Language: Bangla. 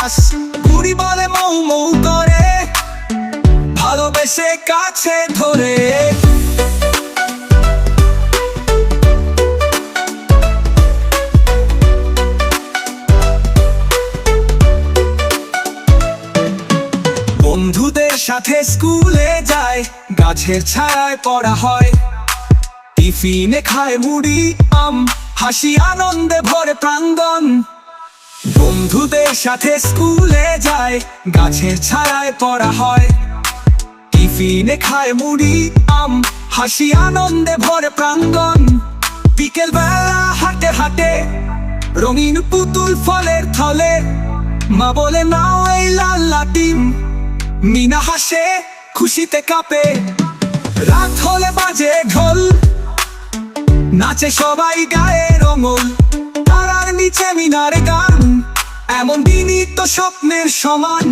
ক্লাস, বুড়ি বলে মৌ মৌ করে, ভালোবেসে কাছে ধরে। বন্ধুদের সাথে স্কুলে যায়, গাছের ছায়ায় পড়া হয়, টিফিনে খায় মুড়ি আম, হাসি আনন্দে ভরে প্রাঙ্গণ। বন্ধুদের সাথে স্কুলে যায়, গাছের ছায়ায় পড়া হয়, টিফিনে খায় মুড়ি আম, হাসি আনন্দে ভরে প্রাঙ্গণ। বিকেল বেলা হাঁটে হাঁটে রঙিন পুতুল ফলের থলে, মা বলে নাও এই লাল লাটিম, মিনা হাসে খুশিতে কাঁপে। রাত হলে বাজে ঢোল, নাচে সবাই গায়ে রঙল, তারার নিচে মিনারে গান, এমন দিনই তো স্বপ্নের সমান।